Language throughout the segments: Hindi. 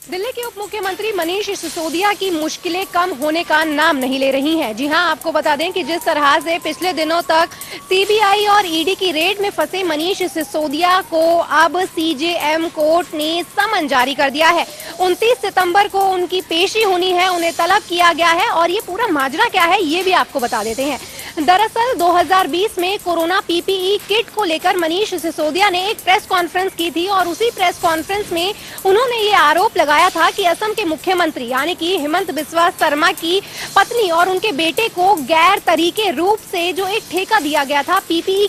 दिल्ली के उप मुख्यमंत्री मनीष सिसोदिया की मुश्किलें कम होने का नाम नहीं ले रही हैं। जी हां, आपको बता दें कि जिस तरह से पिछले दिनों तक सीबीआई और ईडी की रेड में फंसे मनीष सिसोदिया को अब सीजेएम कोर्ट ने समन जारी कर दिया है। 29 सितंबर को उनकी पेशी होनी है, उन्हें तलब किया गया है। और ये पूरा माजरा क्या है ये भी आपको बता देते हैं। दरअसल 2020 में कोरोना पीपीई किट को लेकर मनीष सिसोदिया ने एक प्रेस कॉन्फ्रेंस की थी और उसी प्रेस कॉन्फ्रेंस में उन्होंने ये आरोप लगाया था कि असम के मुख्यमंत्री यानी कि हेमंत बिस्वा शर्मा की पत्नी और उनके बेटे को गैर तरीके रूप से जो एक ठेका दिया गया था पीपीई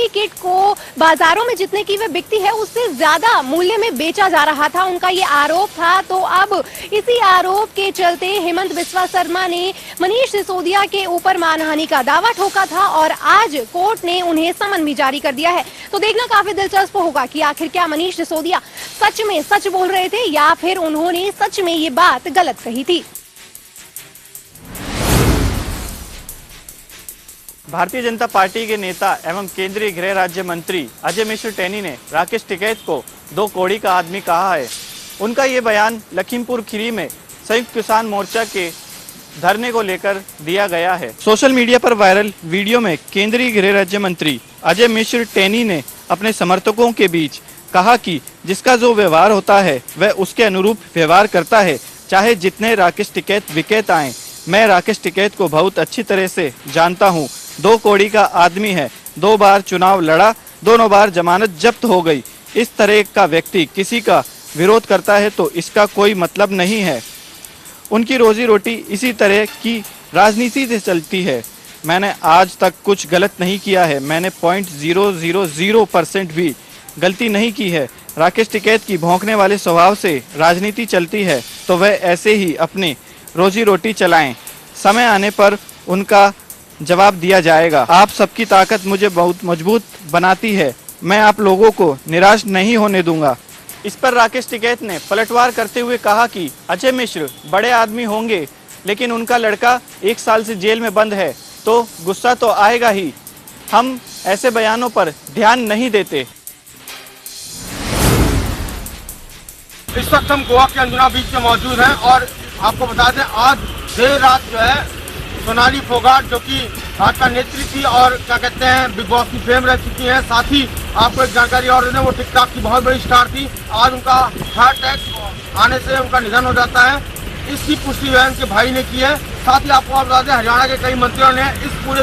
किट को बाजारों में जितने की वे बिकती है उससे ज्यादा मूल्य में बेचा जा रहा था, उनका ये आरोप था। तो अब इसी आरोप के चलते हेमंत बिस्वा शर्मा ने मनीष सिसोदिया के ऊपर मानहानि का दावा ठोका था और आज कोर्ट ने उन्हें समन भी जारी कर दिया है। तो देखना काफी दिलचस्प होगा कि आखिर क्या मनीष सिसोदिया सच में सच बोल रहे थे या फिर उन्होंने सच में ये बात गलत कही थी। भारतीय जनता पार्टी के नेता एवं केंद्रीय गृह राज्य मंत्री अजय मिश्र टेनी ने राकेश टिकैत को 2 कौड़ी का आदमी कहा है। उनका ये बयान लखीमपुर खीरी में संयुक्त किसान मोर्चा के धरने को लेकर दिया गया है। सोशल मीडिया पर वायरल वीडियो में केंद्रीय गृह राज्य मंत्री अजय मिश्र टेनी ने अपने समर्थकों के बीच कहा कि जिसका जो व्यवहार होता है वह उसके अनुरूप व्यवहार करता है, चाहे जितने राकेश टिकैत विकेट आए। मैं राकेश टिकैत को बहुत अच्छी तरह से जानता हूँ। 2 कौड़ी का आदमी है, 2 बार चुनाव लड़ा, दोनों बार जमानत जब्त हो गई। इस तरह का व्यक्ति किसी का विरोध करता है तो इसका कोई मतलब नहीं है। उनकी रोजी रोटी इसी तरह की राजनीति से चलती है। मैंने आज तक कुछ गलत नहीं किया है। मैंने 0.000% भी गलती नहीं की है। राकेश टिकैत की भौंकने वाले स्वभाव से राजनीति चलती है तो वह ऐसे ही अपनी रोजी रोटी चलाएं। समय आने पर उनका जवाब दिया जाएगा। आप सबकी ताकत मुझे बहुत मजबूत बनाती है। मैं आप लोगों को निराश नहीं होने दूंगा। इस पर राकेश टिकैत ने पलटवार करते हुए कहा कि अजय मिश्र बड़े आदमी होंगे लेकिन उनका लड़का 1 साल से जेल में बंद है तो गुस्सा तो आएगा ही। हम ऐसे बयानों पर ध्यान नहीं देते। इस वक्त हम गोवा के अंजुना बीच में मौजूद हैं और आपको बता दें आज देर रात जो है सोनाली फोगाट जो कि भाजपा नेत्री थी और क्या कहते हैं बिग बॉस की फेम रह चुकी है। साथ ही आपको एक जानकारी और दें, वो टिकटॉक की बहुत बड़ी स्टार थी। आज उनका हार्ट अटैक आने से उनका निधन हो जाता है। इसकी पुष्टि जो है उनके भाई ने की है। साथ ही आपको बता दें हरियाणा के कई मंत्रियों ने इस पूरे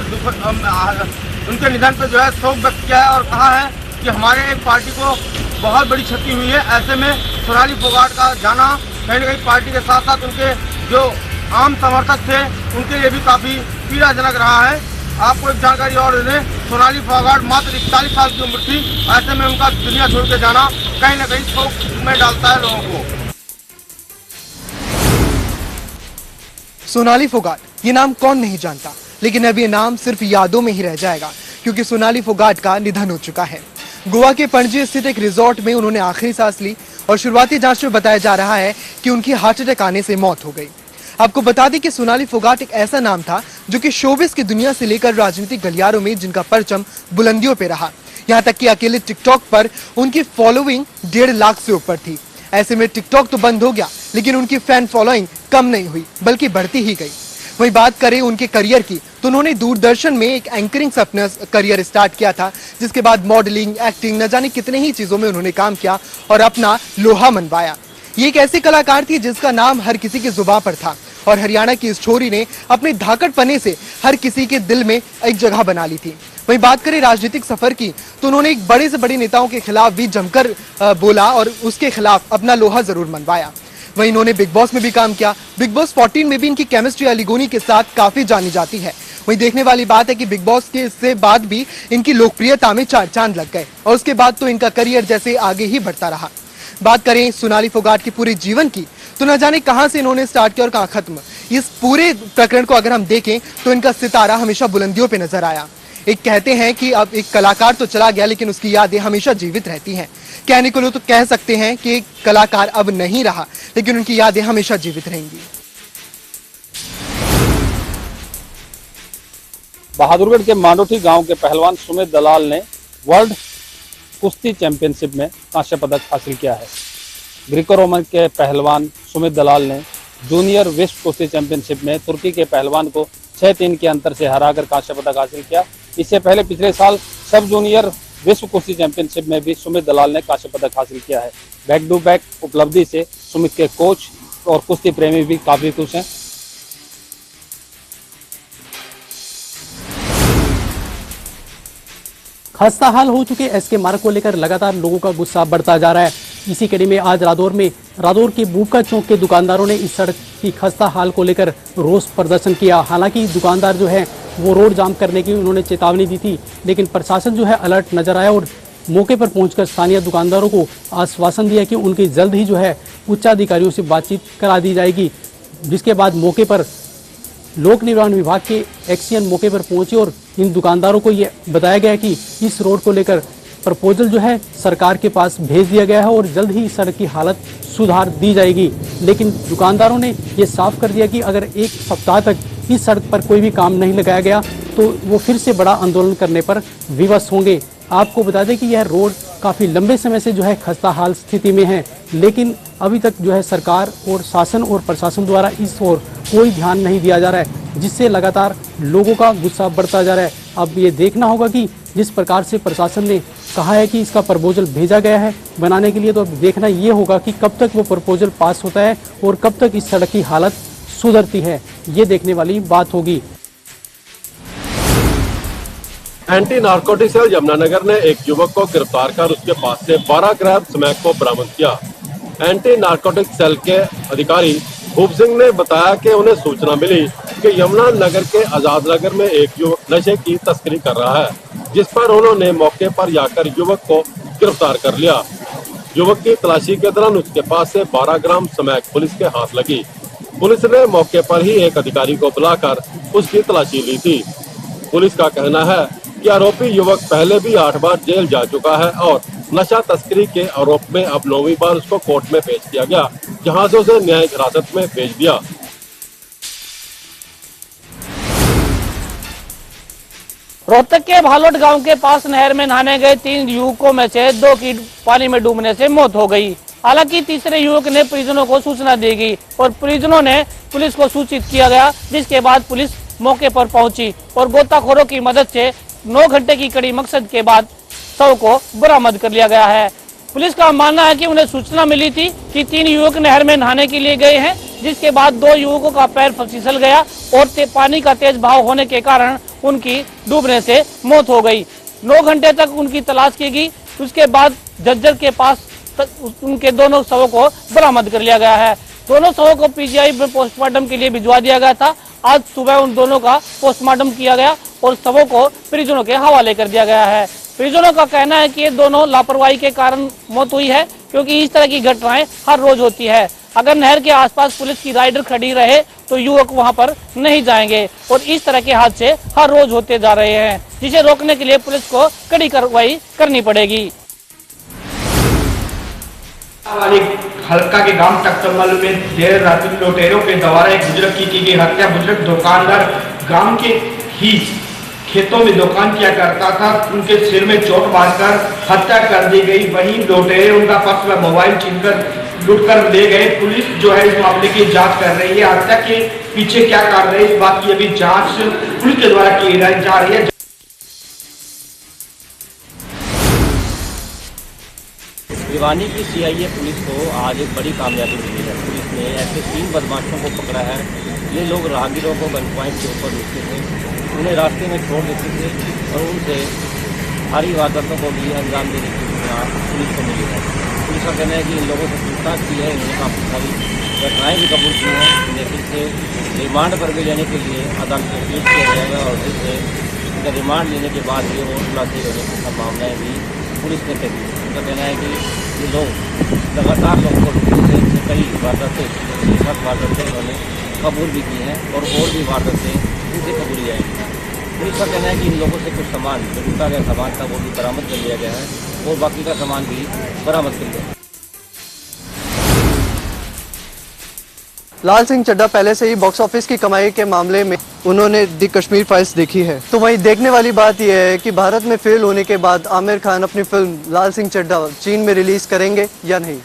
उनके निधन पर जो है शोक व्यक्त किया है और कहा है कि हमारे एक पार्टी को बहुत बड़ी क्षति हुई है। ऐसे में सोनाली फोगाट का जाना कहीं न कहीं पार्टी के साथ साथ उनके जो आम समर्थक थे उनके लिए भी काफी पीड़ाजनक रहा है। आपको एक जानकारी और दे दें, सोनाली फोगाट मात्र 41 साल की उम्र थी। ऐसे में उनका दुनिया छोड़ के जाना कहीं न कहीं शोक में डालता है लोगों को। सोनाली फोगाट ये नाम कौन नहीं जानता, लेकिन अब ये नाम सिर्फ यादों में ही रह जाएगा क्योंकि सोनाली फोगाट का निधन हो चुका है। गोवा के पणजी स्थित एक रिजॉर्ट में उन्होंने आखिरी सांस ली और शुरुआती जांच में बताया जा रहा है कि उनकी हार्ट अटैक आने से मौत हो गई। आपको बता दें कि सोनाली फोगाट एक ऐसा नाम था जो कि शोबिस की दुनिया से लेकर राजनीतिक गलियारों में जिनका परचम बुलंदियों पे रहा। यहाँ तक कि अकेले टिकटॉक पर उनकी फॉलोइंग 1.5 लाख से ऊपर थी। ऐसे में टिकटॉक तो बंद हो गया लेकिन उनकी फैन फॉलोइंग कम नहीं हुई बल्कि बढ़ती ही गई। वही बात करें उनके करियर की तो उन्होंने दूरदर्शन में एक एंकरिंग से अपना करियर स्टार्ट किया था, जिसके बाद मॉडलिंग, एक्टिंग, न जाने कितने ही चीजों में उन्होंने काम किया और अपना लोहा मनवाया। ये एक ऐसी कलाकार थी जिसका नाम हर किसी की जुबान पर था और हरियाणा की इस छोरी ने अपने धाकड़पने से हर किसी के दिल में एक जगह बना ली थी। वहीं बात करें राजनीतिक सफर की तो उन्होंने एक बड़े से बड़े नेताओं के खिलाफ भी जमकर बोला और उसके खिलाफ अपना लोहा जरूर मनवाया। वहीं इन्होंने बिग बॉस में भी काम किया। बिग बॉस 14 में भी इनकी केमिस्ट्री अलीगोनी के साथ काफी जानी जाती है। वहीं देखने वाली बात है कि बिग बॉस के इससे बाद भी इनकी लोकप्रियता में 4 चांद लग गए और उसके बाद तो इनका करियर जैसे आगे ही बढ़ता रहा। बात करें सोनाली फोगाट के पूरे जीवन की तो न जाने कहां से इन्होंने स्टार्ट किया और कहां खत्म। इस पूरे प्रकरण को अगर हम देखें तो इनका सितारा हमेशा बुलंदियों पे नजर आया। एक कहते हैं कि अब एक कलाकार तो चला गया लेकिन उसकी यादें हमेशा जीवित रहती हैं। कहने को तो कह सकते हैं कि एक कलाकार अब नहीं रहा लेकिन उनकी यादें हमेशा जीवित रहेंगी। बहादुरगढ़ के मांडोठी गांव के पहलवान सुमित दलाल ने वर्ल्ड कुश्ती चैंपियनशिप में कांस्य पदक हासिल किया है। ग्रीको रोमन के पहलवान सुमित दलाल ने जूनियर विश्व कुश्ती चैंपियनशिप में तुर्की के पहलवान को 6-3 के अंतर से हराकर कांस्य पदक हासिल किया। इससे पहले पिछले साल सब जूनियर विश्व कुश्ती चैंपियनशिप में भी सुमित दलाल ने कांस्य पदक हासिल किया है। बैक टू बैक उपलब्धि से सुमित के कोच और कुश्ती प्रेमी भी काफी खुश हैं। खस्ता हाल हो चुके एसके मार्ग को लेकर लगातार लोगों का गुस्सा बढ़ता जा रहा है। इसी कड़ी में आज रादौर के बूबका चौक के दुकानदारों ने इस सड़क की खस्ता हाल को लेकर रोष प्रदर्शन किया। हालांकि दुकानदार जो है वो रोड जाम करने की उन्होंने चेतावनी दी थी, लेकिन प्रशासन जो है अलर्ट नजर आया और मौके पर पहुंचकर स्थानीय दुकानदारों को आश्वासन दिया कि उनकी जल्द ही जो है उच्चाधिकारियों से बातचीत करा दी जाएगी। जिसके बाद मौके पर लोक निर्माण विभाग के एक्सीएन मौके पर पहुंचे और इन दुकानदारों को ये बताया गया कि इस रोड को लेकर प्रपोजल जो है सरकार के पास भेज दिया गया है और जल्द ही इस सड़क की हालत सुधार दी जाएगी। लेकिन दुकानदारों ने ये साफ कर दिया कि अगर एक सप्ताह तक इस सड़क पर कोई भी काम नहीं लगाया गया तो वो फिर से बड़ा आंदोलन करने पर विवश होंगे। आपको बता दें कि यह रोड काफ़ी लंबे समय से जो है खस्ता हाल स्थिति में है, लेकिन अभी तक जो है सरकार और शासन और प्रशासन द्वारा इस ओर कोई ध्यान नहीं दिया जा रहा है, जिससे लगातार लोगों का गुस्सा बढ़ता जा रहा है। अब ये देखना होगा कि जिस प्रकार से प्रशासन ने कहा है कि इसका प्रपोजल भेजा गया है बनाने के लिए, तो अब देखना ये होगा कि कब तक वो प्रपोजल पास होता है और कब तक इस सड़क की हालत सुधरती है, ये देखने वाली बात होगी। एंटी नारकोटिक सेल यमुनानगर ने एक युवक को गिरफ्तार कर उसके पास से 12 ग्राम स्मैक को बरामद किया। एंटी नारकोटिक सेल के अधिकारी भूप सिंह ने बताया कि उन्हें सूचना मिली कि यमुनानगर के आजाद नगर में एक युवक नशे की तस्करी कर रहा है, जिस पर उन्होंने मौके पर जाकर युवक को गिरफ्तार कर लिया। युवक की तलाशी के दौरान उसके पास से 12 ग्राम स्मैक पुलिस के हाथ लगी। पुलिस ने मौके पर ही एक अधिकारी को बुलाकर उसकी तलाशी ली थी। पुलिस का कहना है कि आरोपी युवक पहले भी 8 बार जेल जा चुका है और नशा तस्करी के आरोप में अब 9वीं बार उसको कोर्ट में पेश किया गया, जहां से उसे न्यायिक हिरासत में भेज दिया। रोहतक के भालोट गांव के पास नहर में नहाने गए 3 युवकों में से 2 की पानी में डूबने से मौत हो गई। हालांकि तीसरे युवक ने परिजनों को सूचना दी गई और परिजनों ने पुलिस को सूचित किया गया, जिसके बाद पुलिस मौके पर पहुंची और गोताखोरों की मदद से 9 घंटे की कड़ी मकसद के बाद शव को बरामद कर लिया गया है। पुलिस का मानना है कि उन्हें सूचना मिली थी कि 3 युवक नहर में नहाने के लिए गए हैं, जिसके बाद 2 युवकों का पैर फिसल गया और पानी का तेज बहाव होने के कारण उनकी डूबने से मौत हो गई। 9 घंटे तक उनकी तलाश की गई, उसके बाद झज्जर के पास उनके दोनों शवों को बरामद कर लिया गया है। दोनों शवों को पीजीआई में पोस्टमार्टम के लिए भिजवा दिया गया था। आज सुबह उन दोनों का पोस्टमार्टम किया गया और शवों को परिजनों के हवाले कर दिया गया है। परिजनों का कहना है कि ये दोनों लापरवाही के कारण मौत हुई है, क्योंकि इस तरह की घटनाएं हर रोज होती है। अगर नहर के आसपास पुलिस की राइडर खड़ी रहे तो युवक वहां पर नहीं जाएंगे और इस तरह के हादसे हर रोज होते जा रहे हैं, जिसे रोकने के लिए पुलिस को कड़ी कार्रवाई करनी पड़ेगी। हल्का के गांव टक्कमल में देर रात लुटेरों के द्वारा एक बुजुर्ग की गई हत्या। बुजुर्ग दुकानदार गांव के ही खेतों में दुकान किया करता था, उनके सिर में चोट मारकर हत्या कर दी गई। वहीं लुटेरे उनका पर्स व मोबाइल छीनकर लूट कर ले गए। पुलिस जो है इस मामले की जांच कर रही है। हत्या के पीछे क्या कारण है, इस बात की अभी जांच पुलिस के द्वारा की जा रही है। भिवानी की सीआईए पुलिस को आज एक बड़ी कामयाबी मिली है। पुलिस ने ऐसे 3 बदमाशों को पकड़ा है। ये लोग राहगीरों को गन पॉइंट के ऊपर रुकते थे, उन्हें रास्ते में छोड़ देते थे और उनसे भारी वारदातों को भी अंजाम देने की सूचना पुलिस को मिली है। पुलिस का कहना है कि इन लोगों से पूछताछ की है, इन्होंने काफ़ी सारी घटनाएँ भी कबूल की हैं। इन्हें फिर से रिमांड पर भी लेने के लिए अदालत में पेश किया जाएगा और फिर से इनका रिमांड लेने के बाद ये और खुलासे होने की संभावनाएँ भी पुलिस ने कही। उनका कहना है कि ये लोग लगातार लोगों को लूटते थे, कई वारदातें 7 वारदातें उन्होंने कबूल भी की हैं और भी वारदातें इनसे कबूली जाएंगी। पुलिस का कहना है कि इन लोगों से कुछ सामान जो लूटा गया सामान था वो भी बरामद कर लिया गया है और बाकी का सामान भी बरामद कर लिया। लाल सिंह चड्ढा पहले से ही बॉक्स ऑफिस की कमाई के मामले में उन्होंने दी कश्मीर फाइल्स देखी है, तो वहीं देखने वाली बात यह है कि भारत में फेल होने के बाद आमिर खान अपनी फिल्म लाल सिंह चड्ढा चीन में रिलीज करेंगे या नहीं।